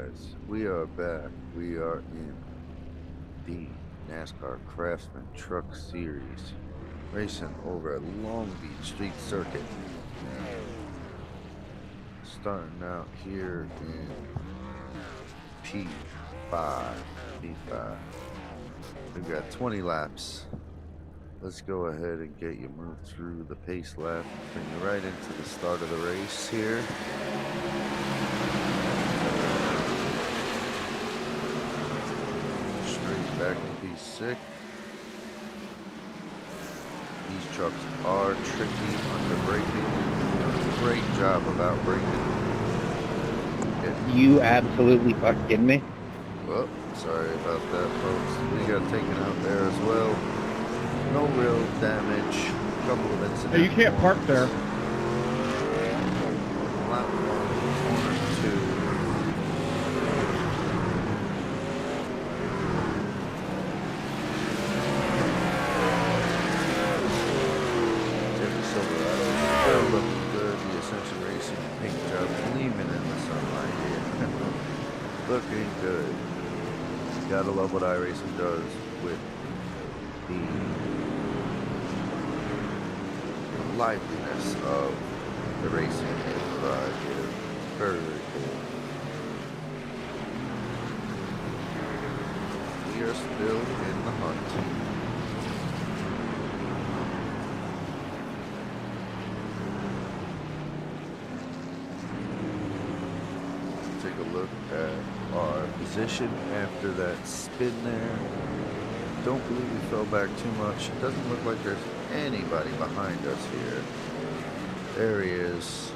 guys, we are back. We are in the NASCAR Craftsman Truck Series, racing over at Long Beach Street Circuit. Starting out here in P5. P5. We've got 20 laps. Let's go ahead and get you moved through the pace lap. Bring you right into the start of the race here. Back to P6. These trucks are tricky under braking. Great job about braking. You absolutely fucking kidding me? Well, sorry about that, folks. We got taken out there as well. No real damage. A couple of incidents. Hey, you can't park there. Lap 1, corner 2. Looking good. The Ascension Racing paint job gleaming in the sunlight here. Looking good. Gotta love what iRacing does with the liveliness of the racing inside here. Very, very cool. We are still in the hunt. Take a look at our position after that spin there. Don't believe we fell back too much. It doesn't look like there's anybody behind us here. There he is.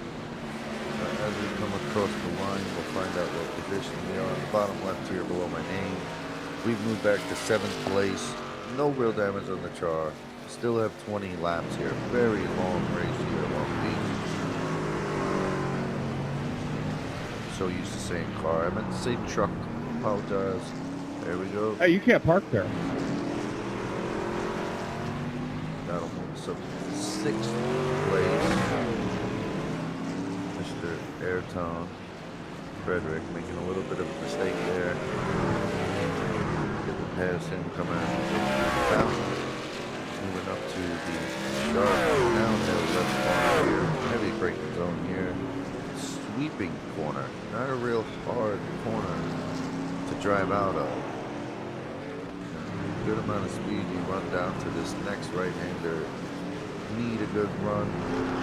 As we come across the line, we'll find out what position we are. On the bottom left here below my name. We've moved back to 7th place. No real damage on the char. Still have 20 laps here. Very long race here at Long Beach. So used to saying car. I meant to say truck. Apologize. There we go. Hey, you can't park there. That'll move us up to 6th place. Mr. Ayrton Frederick making a little bit of a mistake there. Get the pass him coming out. Moving up to the sharp downhill left corner here. Heavy braking zone here. Sweeping corner, not a real hard corner to drive out of. Good amount of speed. You run down to this next right-hander. Need a good run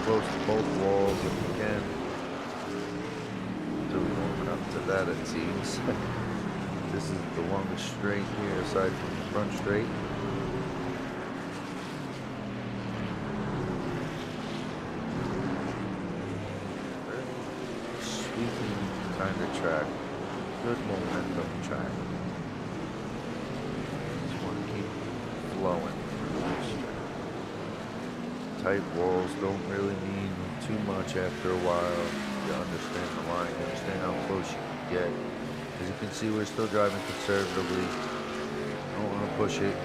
close to both walls if you can. So we're warming up to that, it seems. This is the longest straight here aside from the front straight. Kind of track, good momentum track. Just want to keep flowing. Tight walls don't really mean too much after a while. You understand the line, you understand how close you can get. As you can see, we're still driving conservatively. Don't want to push it,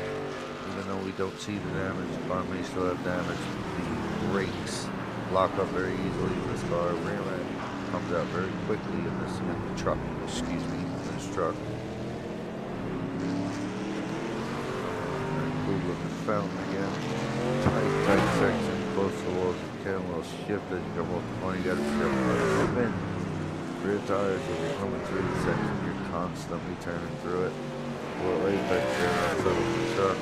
even though we don't see the damage. The car may still have damage. The brakes lock up very easily in this car. Rear end comes out very quickly in this truck. Excuse me, this truck. Cool looking fountain again. Tight section, close to the walls. You can a little shift as you come off the corner. You got to be careful to come in. Rear tires, as you're coming through the section, you're constantly turning through it. Little apex there outside of the truck.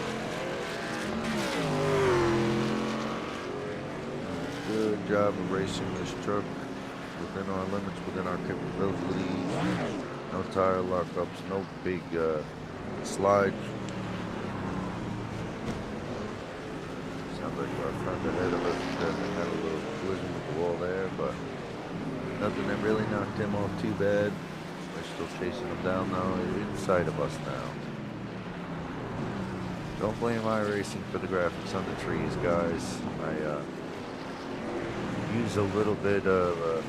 Good job of racing this truck within our limits, within our capabilities. No tire lockups, no big slides. Sounds like our friend ahead of us had a little collision with the wall there, but nothing that really knocked him off too bad. We're still chasing him down now, inside of us now. Don't blame iRacing for the graphics on the trees, guys. I use a little bit of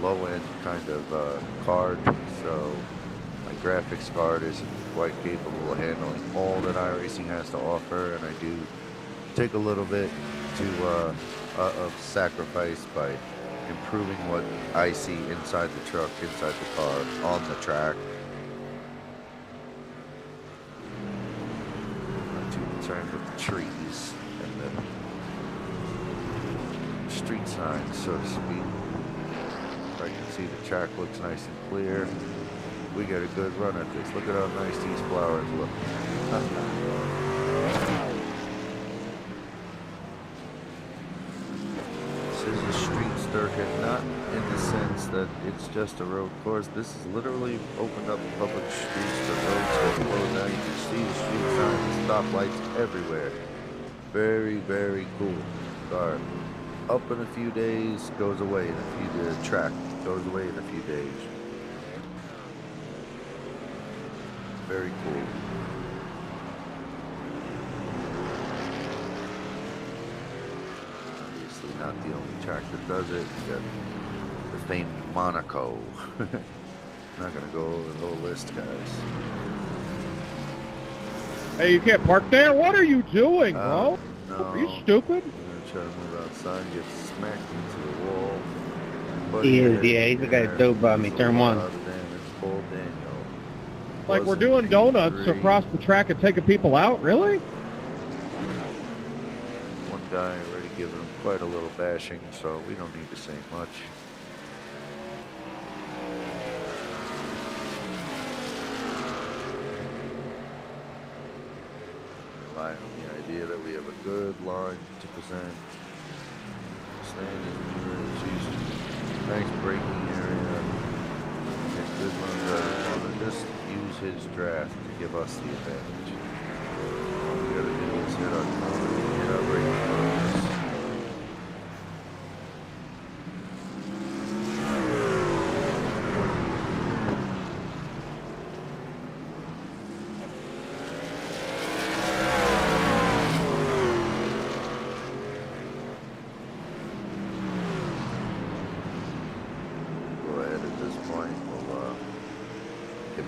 low-end kind of card, so my graphics card isn't quite capable of handling all that iRacing has to offer, and I do take a little bit of sacrifice by improving what I see inside the truck, inside the car, on the track. Not too concerned with the trees and the street signs, so to speak. I can see the track looks nice and clear. We got a good run at this. Look at how nice these flowers look. This is a street circuit, not in the sense that it's just a road course. This is literally opened up public streets. The roads get closed now. You can see the street signs, stoplights everywhere. Very, very cool. Start up in a few days, goes away in a few days. Track goes away in a few days. Very cool. Obviously not the only track that does it. You got the famed Monaco. Not gonna go over the whole list, guys. Hey, you can't park there? What are you doing, bro? No. Are you stupid? I'm gonna try to move outside and get smacked into the wall. He is, yeah, he's the guy that drove by me, turn one. Like we're doing donuts across the track and taking people out, really? One guy already given him quite a little bashing, so we don't need to say much. Rely on the idea that we have a good line to present. Standing mirrors, nice braking area. Get good runs out of the corner. Just use his draft to give us the advantage. All we gotta do is hit our corner, hit our braking corners.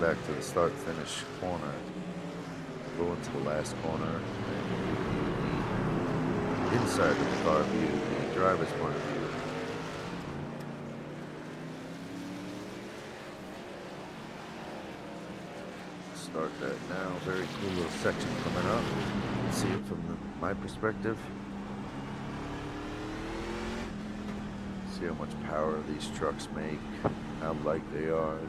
Back to the start finish corner, go into the last corner, and the inside of the car view, the driver's point of view. Start that now. Very cool little section coming up. See it from my perspective. See how much power these trucks make, how light they are.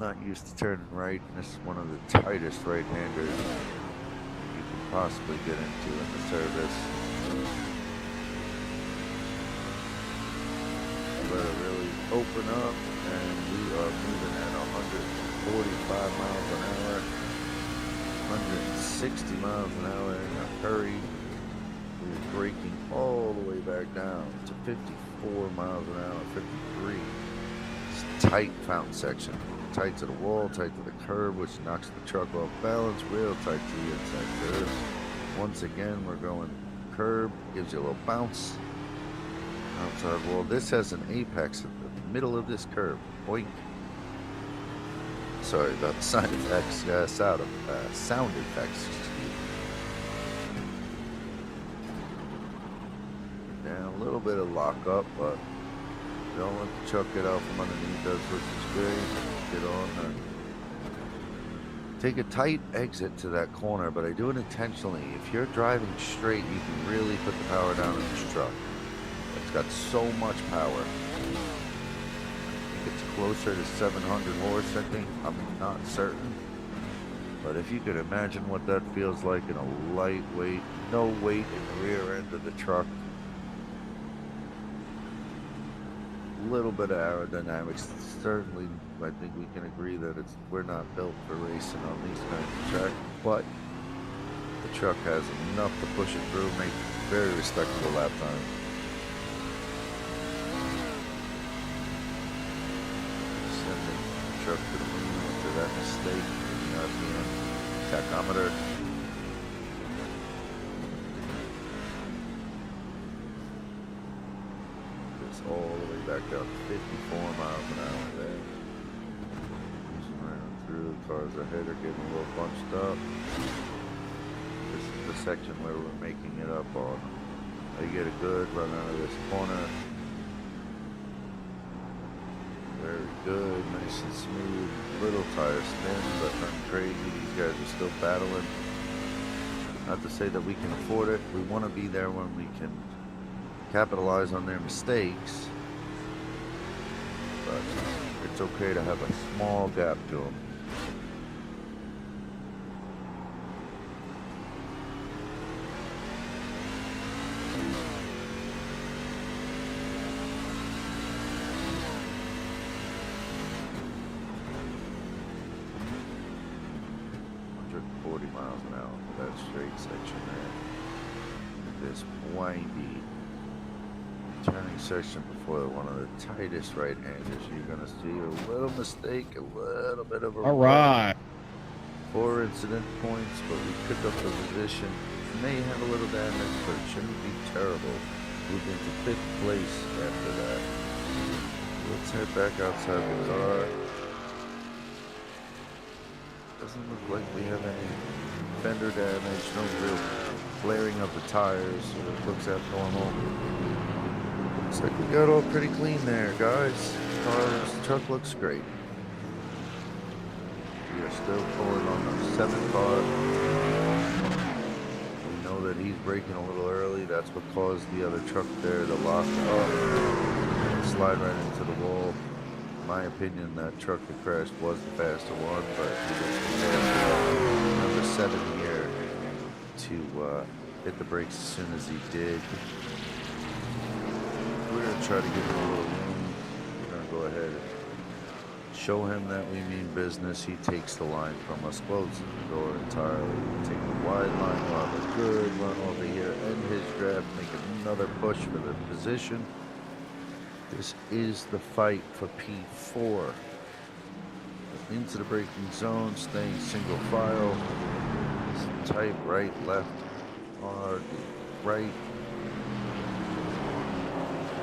Not used to turning right, and this is one of the tightest right-handers you can possibly get into in the service. Let it really open up, and we are moving at 145 miles an hour, 160 miles an hour in a hurry. We're braking all the way back down to 54 miles an hour, 53. It's a tight fountain section. Tight to the wall, tight to the curb, which knocks the truck off balance, real tight to the inside curve. Once again, we're going curb, gives you a little bounce. Outside wall. This has an apex in the middle of this curve. Boink. Sorry about the sound effects. Sound effects. Down a little bit of lockup, but don't let the truck get out from underneath us, which is great. Get on and take a tight exit to that corner, but I do it intentionally. If you're driving straight, you can really put the power down in this truck. It's got so much power. I think it's closer to 700 horse, I think. I'm not certain. But if you could imagine what that feels like in a lightweight, no weight in the rear end of the truck. Little bit of aerodynamics. Certainly, I think we can agree that we're not built for racing on these kinds of tracks, but the truck has enough to push it through, make very respectable lap time. Sending the truck to the moon after that mistake in the RPM tachometer. All the way back down to 54 miles an hour there. Just right through. The cars ahead are getting a little bunched up. This is the section where we're making it up on. They get a good run out of this corner. Very good, nice and smooth. Little tire spin, but nothing crazy. These guys are still battling. Not to say that we can afford it. We want to be there when we can capitalize on their mistakes. But it's okay to have a small gap to them. Miles an hour for that straight section there. This windy turning section before one of the tightest right-handers. You're going to see a little mistake, a little bit of a all right. 4 incident points, but we pick up the position. May have a little damage, but it shouldn't be terrible. Move into 5th place after that. Let's head back outside the car. Doesn't look like we have any fender damage, no real flaring of the tires, so it looks at normal. Looks like we got all pretty clean there, guys. The truck looks great. We are still pulling on the 7th car. We know that he's braking a little early. That's what caused the other truck there to lock up and slide right into the wall. In my opinion, that truck that crashed was the faster one, but he was number 7 here to hit the brakes as soon as he did. We're going to try to give him a little room. We're going to go ahead and show him that we mean business. He takes the line from us, closes the door entirely, take the wide line, we'll have a good run over here, end his draft, make another push for the position. This is the fight for P4. Into the braking zone, staying single file. Tight right, left, hard, right,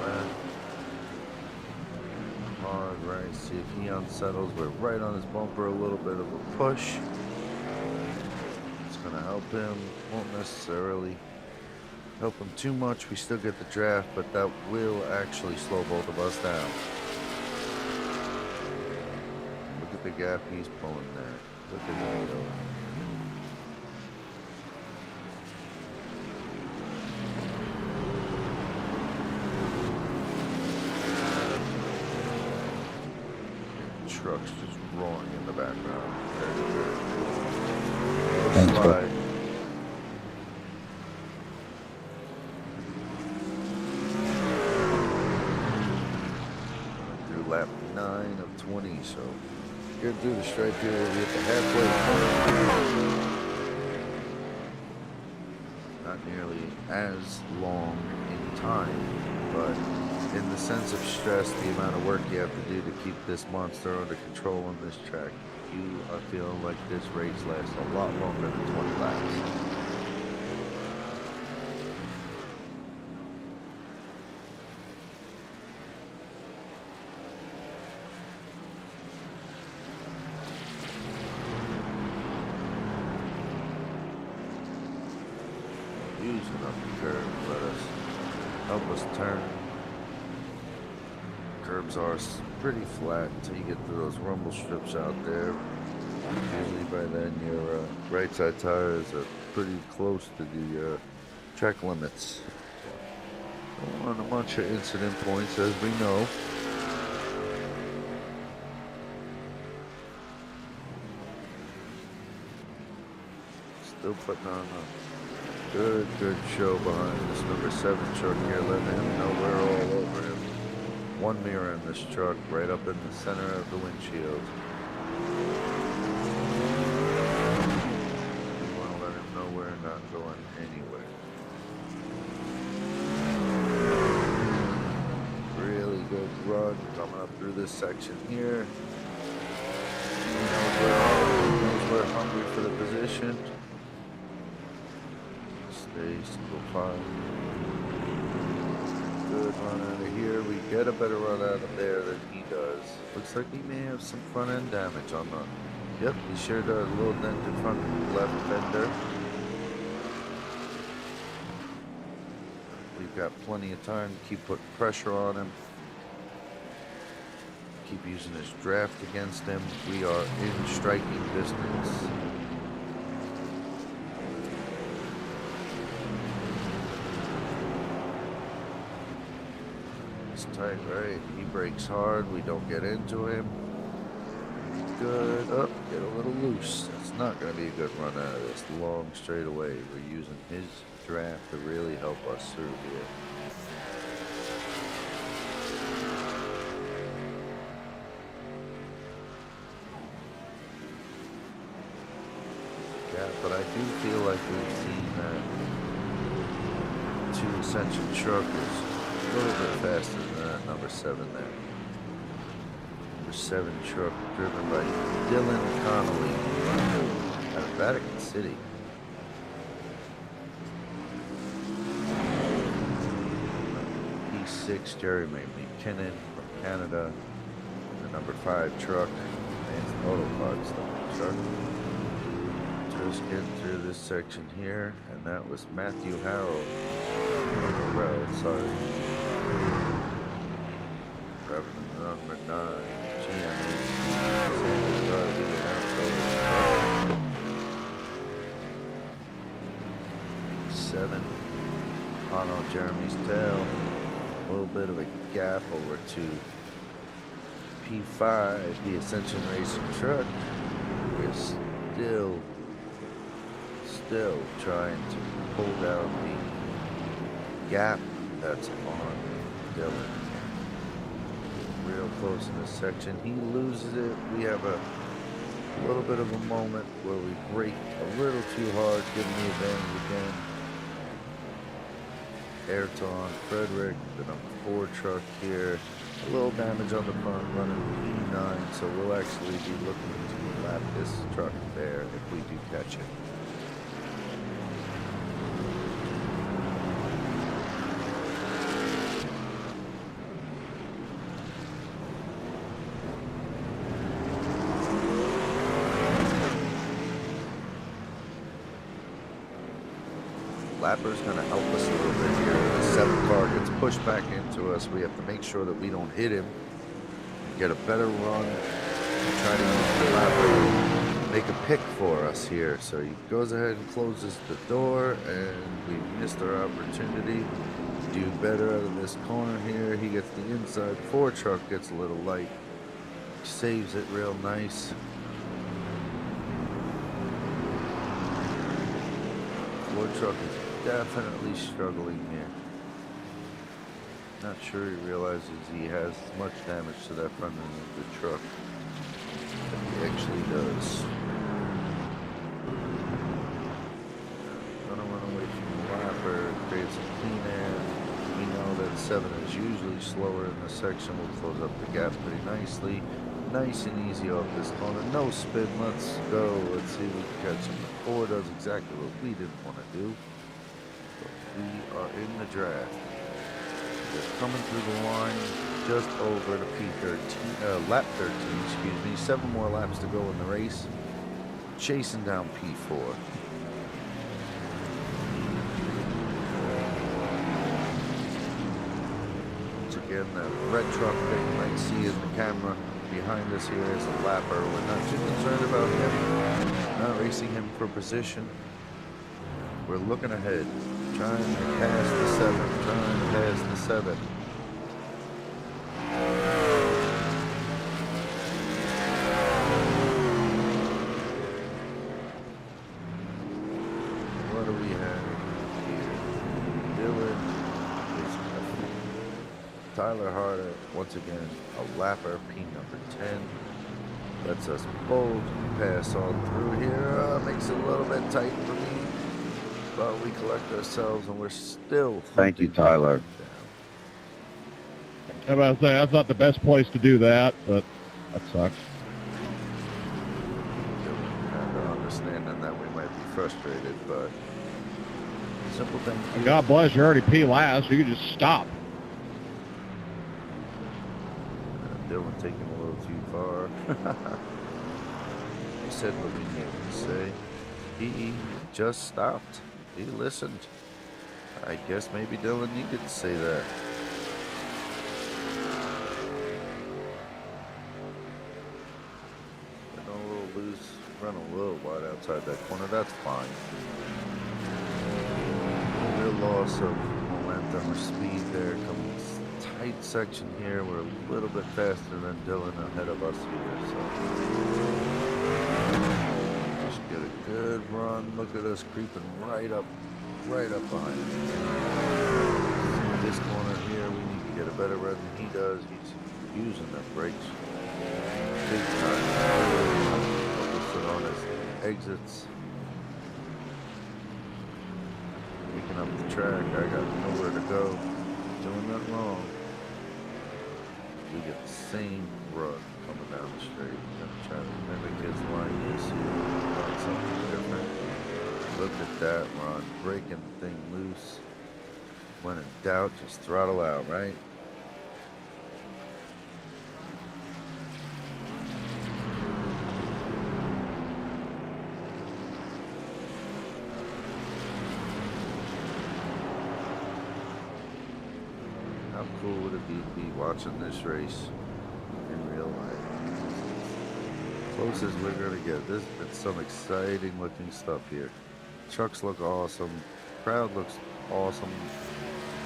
left, hard right. See if he unsettles. We're right on his bumper, a little bit of a push. It's gonna help him. Won't necessarily help him too much. We still get the draft, but that will actually slow both of us down. Look at the gap he's pulling there. Look at him go. Trucks just roaring in the background. Thanks, slide. Through lap 9 of 20, so good through the stripe here. We'll be at the halfway point. Not nearly as long in time, but in the sense of stress, the amount of work you have to do to keep this monster under control on this track, you are feeling like this race lasts a lot longer than 20 laps. Using up the curve, let us help us turn. Curbs are pretty flat until you get to those rumble strips out there. Usually by then your right side tires are pretty close to the track limits. On a bunch of incident points, as we know. Still putting on a good show behind this number 7 truck here, letting him know we're all over him. One mirror in this truck, right up in the center of the windshield. We want to let him know we're not going anywhere. Really good run coming up through this section here. He knows we're hungry for the position. Stay single file. Good run out of here. We get a better run out of there than he does. Looks like he may have some front end damage on the. Yep, he sure does. A little dented front left fender. We got plenty of time to keep putting pressure on him. Keep using his draft against him. We are in striking distance. It's tight, right? He brakes hard. We don't get into him. Good. Up, get a little loose. That's not going to be a good run out of this long straightaway. We're using his draft to really help us through here. Yeah, but I do feel like we've seen that 2 Ascension truck is a little bit faster than that number 7 there. Number 7 truck driven by Dylan Connolly out of Vatican City. P6 Jerry McKinnon from Canada. The number 5 truck, Man's Auto Parts truck. Just getting through this section here, and that was Matthew Harrell. Sorry. Driving the number 9. Seven on Jeremy's tail. A little bit of a gap over to P5, the Ascension Racing truck. We're still trying to pull down the gap that's on Dylan. Real close in this section. He loses it. We have a little bit of a moment where we brake a little too hard, giving the advantage again. Ayrton Frederick, the number 4 truck here. A little damage on the front, running P9, so we'll actually be looking to lap this truck there if we do catch it. Lapper's going to help us a little bit here. The 7 car gets pushed back into us. We have to make sure that we don't hit him. Get a better run. And try to use the Lapper, make a pick for us here. So he goes ahead and closes the door, and we missed our opportunity. Do better out of this corner here. He gets the inside. 4 truck gets a little light. Saves it real nice. Ford truck is definitely struggling here. Not sure he realizes he has much damage to that front end of the truck. But he actually does. Gonna run away from the Lapper, create some clean air. We know that 7 is usually slower in this section. We'll close up the gap pretty nicely. Nice and easy off this corner. No spin. Let's go. Let's see if we can catch him. The 4 does exactly what we didn't want to do. But we are in the draft. We're coming through the line just over to P13, lap 13, excuse me. 7 more laps to go in the race. Chasing down P4. Once again, that red truck that you might see in the camera behind us here is a Lapper. We're not too concerned about him. Not racing him for position. We're looking ahead. Trying to pass the 7. Trying to pass the 7. What do we have here? Dylan is Tyler Harder, once again, a Lapper, P number 10. Lets us both pass on through here. Makes it a little bit tight for me. But we collect ourselves and we're still. Thank you, Tyler. I was about to say, that's not the best place to do that, but that sucks. Kind of understanding that we might be frustrated, but simple thing. God bless, you already P last, you can just stop. Dylan taking a little too far. He said what we needed to say. He just stopped. He listened. I guess maybe Dylan needed to say that. Getting a little loose, run a little wide outside that corner. That's fine. No real loss of momentum or speed there. Coming tight section here. We're a little bit faster than Dylan ahead of us here. So just get a good run. Look at us creeping right up behind him. This corner here, we need to get a better run than he does. He's using them brakes big time. Focusing on his exits. Picking up the track. I got nowhere to go. Doing nothing wrong. We get the same run coming down the straight. I'm gonna try to mimic his line this year. Run something different. Look at that run. Breaking the thing loose. When in doubt, just throttle out, right? How cool would it be to be watching this race in real life? Closest we're gonna get. There's been some exciting looking stuff here. Trucks look awesome. Crowd looks awesome.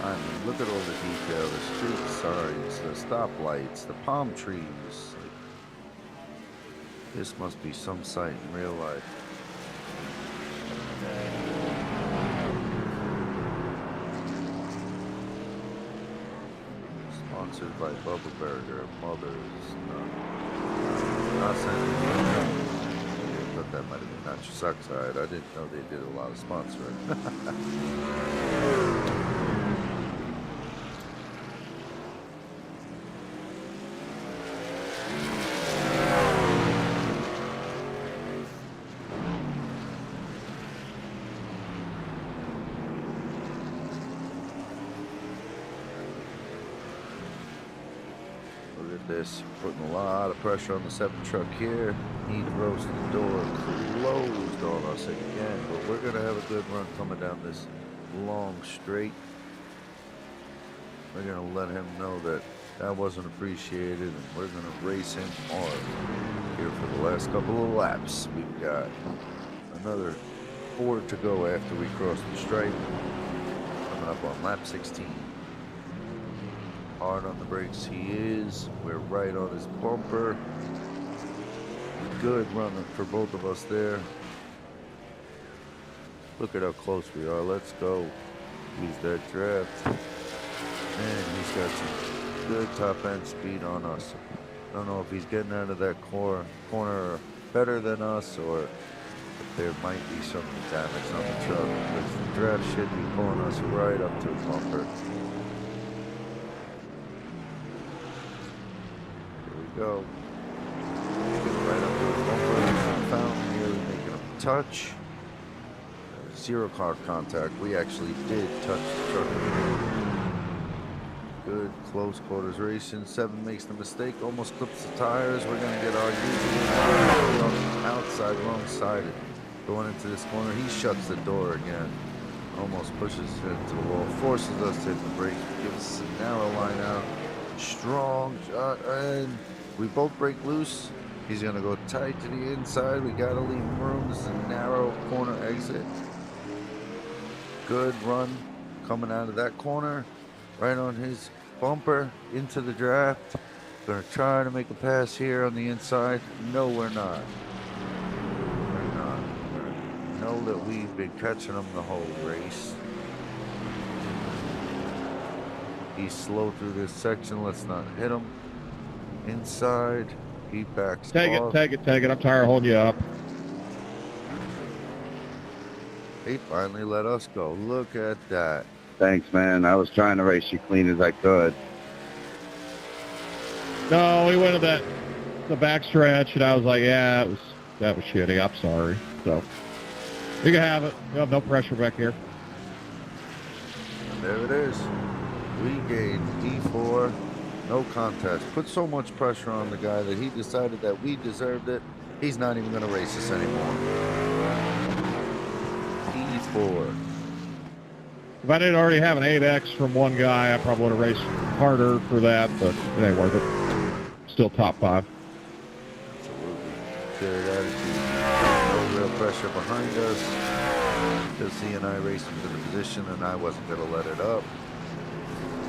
I mean, look at all the detail. The street signs, the stoplights, the palm trees. Like, this must be some sight in real life. Sponsored by Bubba Burger, Mother's, Ascension. I thought that might have been Not Your Suck Side. I didn't know they did a lot of sponsoring. Look at this, putting a lot of pressure on the 7 truck here. He throws the door closed on us again, but we're gonna have a good run coming down this long straight. We're gonna let him know that that wasn't appreciated, and we're gonna race him hard here for the last couple of laps. We've got another 4 to go after we cross the stripe. Coming up on lap 16. Hard on the brakes he is. We're right on his bumper. Good running for both of us there. Look at how close we are. Let's go. Use that draft. Man, he's got some good top end speed on us. I don't know if he's getting out of that corner better than us, or if there might be some damage on the truck, because the draft should be pulling us right up to the bumper. Go. Get right up to the bumper. Found nearly making a touch. 0 car contact. We actually did touch the truck. Good close quarters racing. 7 makes the mistake. Almost clips the tires. We're gonna get our usual on the outside, wrong sided. Going into this corner, he shuts the door again. Almost pushes it into the wall. Forces us to hit the brakes. Gives us a narrow line out. Strong shot, and we both break loose. He's gonna go tight to the inside. We gotta leave room. This is a narrow corner exit. Good run coming out of that corner, right on his bumper into the draft. Gonna try to make a pass here on the inside. No, we're not. We're not. We know that we've been catching him the whole race. He's slow through this section. Let's not hit him. Inside, he backs off. Take it. I'm tired of holding you up. He finally let us go. Look at that. Thanks, man. I was trying to race you clean as I could. No, we went to the back stretch, and I was like, yeah, that was shitty. I'm sorry. So you can have it. You have no pressure back here. And there it is. We gained D4, no contest. Put so much pressure on the guy that he decided that we deserved it. He's not even going to race us anymore. D4. If I didn't already have an 8X from one guy, I probably would have raced harder for that, but it ain't worth it. Still top 5. Absolutely. Good attitude. No real pressure behind us. Just seeing iRacing in the position, and I wasn't going to let it up.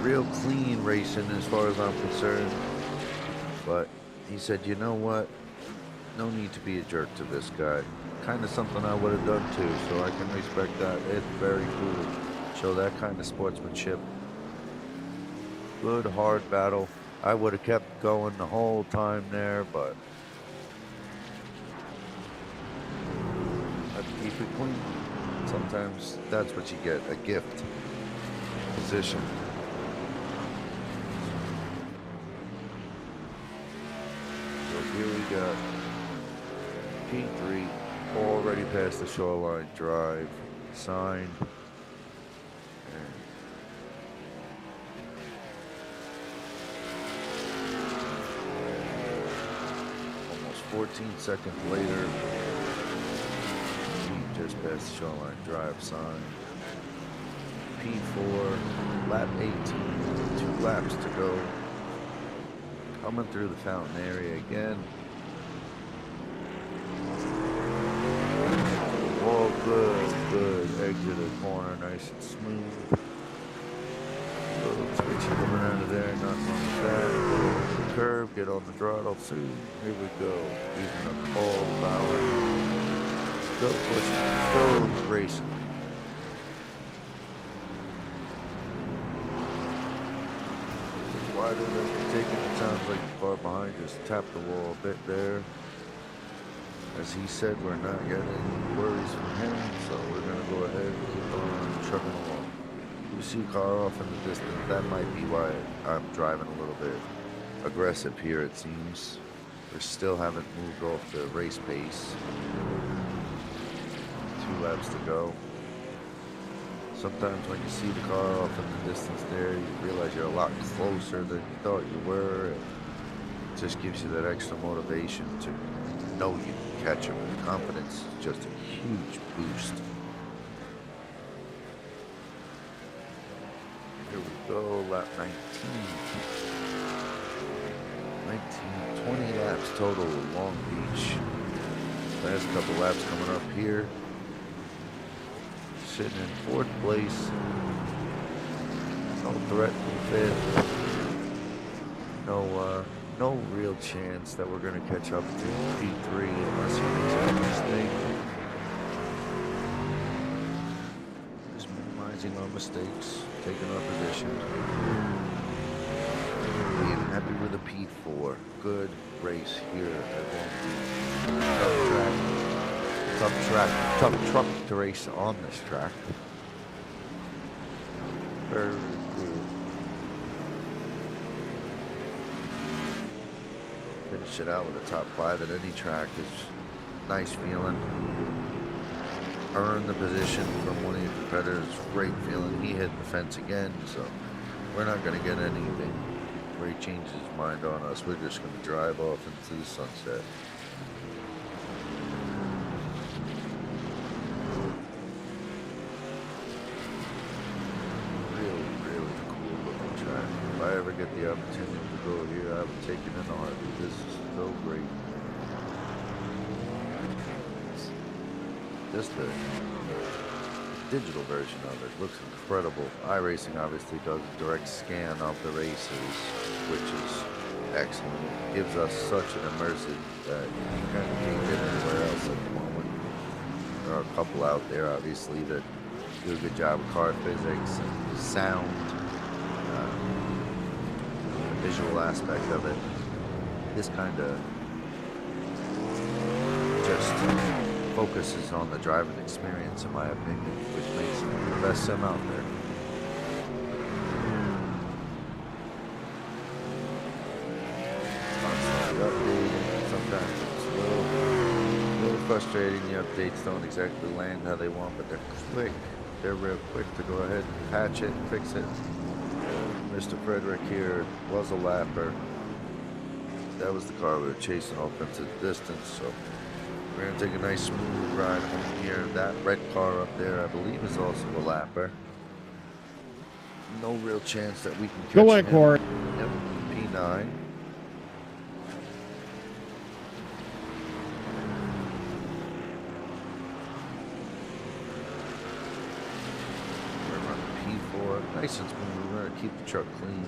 Real clean racing as far as I'm concerned. But he said, you know what? No need to be a jerk to this guy. Kind of something I would have done too, so I can respect that. It's very cool. Show that kind of sportsmanship. Good, hard battle. I would have kept going the whole time there, but I have to keep it clean. Sometimes that's what you get, a gift. Position. So here we got P3 already past the shoreline drive sign. Almost 14 seconds later, just past the shoreline drive sign. P4, lap 18, 2 laps to go. Coming through the fountain area again. Oh, good. Exit the corner, nice and smooth. Little twitchy coming out of there, nothing wrong with that. Go over the curve, get on the throttle soon. Here we go. Using up all power. Still pushing, still racing. Wider than we're taking. It sounds like the car behind just tapped the wall a bit there. As he said, we're not getting any worries from him, so we're going to go ahead and keep on trucking along. We see a car off in the distance. That might be why I'm driving a little bit aggressive here, it seems. We still haven't moved off the race pace. 2 laps to go. Sometimes when you see the car off in the distance there, you realize you're a lot closer than you thought you were. And it just gives you that extra motivation to know you can catch him. Confidence is just a huge boost. Here we go, lap 19. 20 laps total at Long Beach. Last couple laps coming up here. Sitting in 4th place. No threat to 5th. No real chance that we're going to catch up to P3 unless he makes a mistake. Just minimizing our mistakes, taking our position. Being happy with a P4. Good race here at Long Beach. Tough truck to race on this track. Very cool. Finish it out with a top 5 at any track is nice feeling. Earn the position from one of your competitors, great feeling. He hit the fence again, so we're not going to get anything where he changes his mind on us. We're just going to drive off into the sunset. If I ever get the opportunity to go here, I would take it in the heart. This is so great. Just the digital version of it looks incredible. iRacing obviously does a direct scan of the races, which is excellent. It gives us such an immersive that you kind of can't get anywhere else at the moment. There are a couple out there, obviously, that do a good job with car physics and sound. Visual aspect of it. This kind of just focuses on the driving experience, in my opinion, which makes it the best sim out there. Constantly updating. Sometimes it's a little frustrating. The updates don't exactly land how they want, but they're quick. They're real quick to go ahead and patch it, fix it. Mr. Frederick here was a lapper. That was the car we were chasing off into the distance, so we're going to take a nice smooth ride home here. That red car up there, I believe, is also a lapper. No real chance that we can catch Go in, him. Corey. Yep, P9. We're running P4. Nice and smooth. We're going to keep the truck clean.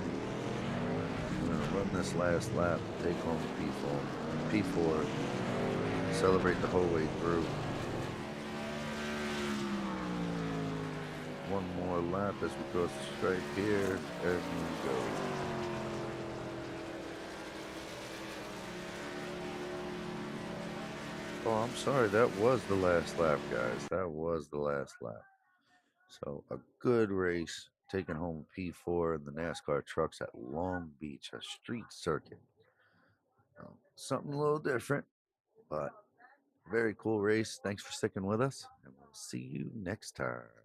We're going to run this last lap, take home the P4, celebrate the whole way through. One more lap as we cross the stripe here, and we go. Oh, I'm sorry. That was the last lap, guys. That was the last lap. So a good race, taking home P4 in the NASCAR trucks at Long Beach, a street circuit. Something a little different, but very cool race. Thanks for sticking with us, and we'll see you next time.